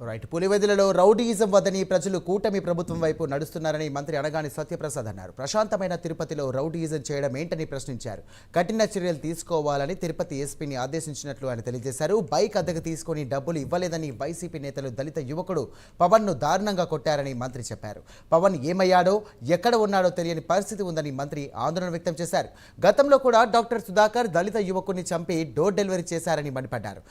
Right. పులివెదులలో rowdyism వద్దని ప్రజలు కూటమి ప్రభుత్వం వైపు నడుస్తున్నారని మంత్రి అనగాని సత్యప్రసాద్ అన్నారు. ప్రశాంతమైన తిరుపతిలో రౌడీయిజం చేయడం ఏంటని ప్రశ్నించారు. కఠిన చర్యలు తీసుకోవాలని తిరుపతి ఎస్పీని ఆదేశించినట్లు ఆయన తెలియజేశారు. బైక్ అద్దెకు తీసుకొని డబ్బులు ఇవ్వలేదని వైసీపీ నేతలు దళిత యువకుడు పవన్ను దారుణంగా కొట్టారని మంత్రి చెప్పారు. పవన్ ఏమయ్యాడో ఎక్కడ ఉన్నాడో తెలియని పరిస్థితి ఉందని మంత్రి ఆందోళన వ్యక్తం చేశారు. గతంలో కూడా డాక్టర్ సుధాకర్ దళిత యువకుడిని చంపి డోర్ డెలివరీ చేశారని మండిపడ్డారు.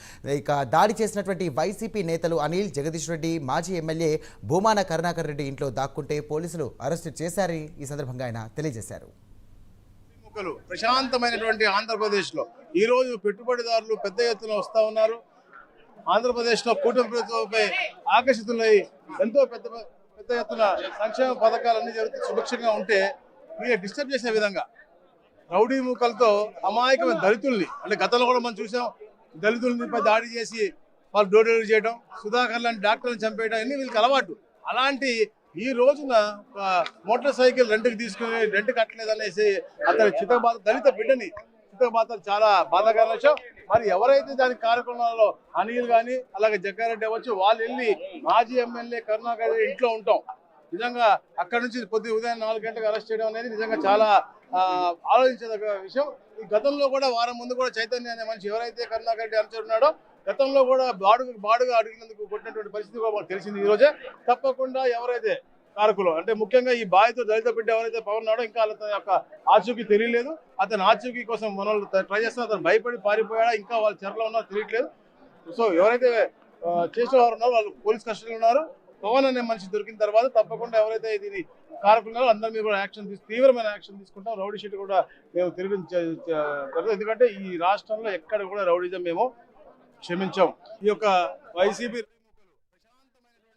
ఇక దాడి చేసినటువంటి వైసీపీ నేతలు అనిల్, జగదీష్ రెడ్డి, మాజీ ఎమ్మెల్యే భూమాన కరుణాకర్ రెడ్డి ఇంట్లో దాక్కుంటే పోలీసులు అరెస్టు చేశారని ఈ సందర్భంగా ఆయన తెలియజేశారు. ప్రశాంతమైనటువంటి ఆంధ్రప్రదేశ్లో ఈ రోజు పెట్టుబడిదారులు పెద్ద ఎత్తున వస్తూ ఉన్నారు. ఆంధ్రప్రదేశ్లో కూటమి ప్రభుత్వంపై ఆకర్షితులై ఎంతో పెద్ద ఎత్తున సంక్షేమ పథకాలన్నీ జరుగుతూ సుభిక్షంగా ఉంటే మీరు డిస్టర్బ్ చేసే విధంగా రౌడీ మూకలతో అమాయకమైన దళితుల్ని, అంటే గతంలో కూడా మనం చూసాం, దళితులపై దాడి చేసి వాళ్ళు డోర్ డెలివరీ చేయడం, సుధాకర్ లాంటి డాక్టర్లను చంపేయడం అన్ని వీళ్ళకి అలవాటు. అలాంటి ఈ రోజున మోటార్ సైకిల్ రెంట్కి తీసుకుని రెంట్ కట్టలేదనేసి అతని చితకబాత దళిత బిడ్డని చితకబాత చాలా బాధాకరమైన విషయం. మరి ఎవరైతే దానికి కార్యక్రమాలలో అనిల్ కానీ అలాగే జగ్గారెడ్డి అవ్వచ్చు, వాళ్ళు వెళ్ళి మాజీ ఎమ్మెల్యే కరుణాకర్ రెడ్డి ఇంట్లో ఉంటాం. నిజంగా అక్కడ నుంచి ఉదయం 4 గంటలకు అరెస్ట్ చేయడం అనేది నిజంగా చాలా ఆలోచించదగ్గ విషయం. ఈ గతంలో కూడా వారం ముందు కూడా చైతన్య అనే మనిషి ఎవరైతే కరుణాకర్ రెడ్డి అనుచరున్నాడో గతంలో కూడా బాడుగా అడిగినందుకు కొట్టినటువంటి పరిస్థితి కూడా మనకు తెలిసింది. ఈ రోజే తప్పకుండా ఎవరైతే కారకులు, అంటే ముఖ్యంగా ఈ బాధితుడు దళిత బిడ్డ ఎవరైతే పవన్ ఉన్నాడో ఇంకా అతని యొక్క ఆచూకీ తెలియలేదు. అతని ఆచూకీ కోసం మనం ట్రై చేస్తున్నా, అతను భయపడి పారిపోయాడా ఇంకా వాళ్ళ చెరలో ఉన్నారో తెలియట్లేదు. సో ఎవరైతే చేసిన వారు ఉన్నారో వాళ్ళు పోలీస్ కస్టడీలో ఉన్నారు. పవన్ అనే మనిషి దొరికిన తర్వాత తప్పకుండా ఎవరైతే దీని కారకులున్నారో అందరి మీద కూడా తీవ్రమైన యాక్షన్ తీసుకుంటాం. రౌడీ షీట్ కూడా మేము తిరిగి, ఎందుకంటే ఈ రాష్ట్రంలో ఎక్కడ కూడా రౌడీజం మేము క్షమించాం. ఈ యొక్క వైసీపీ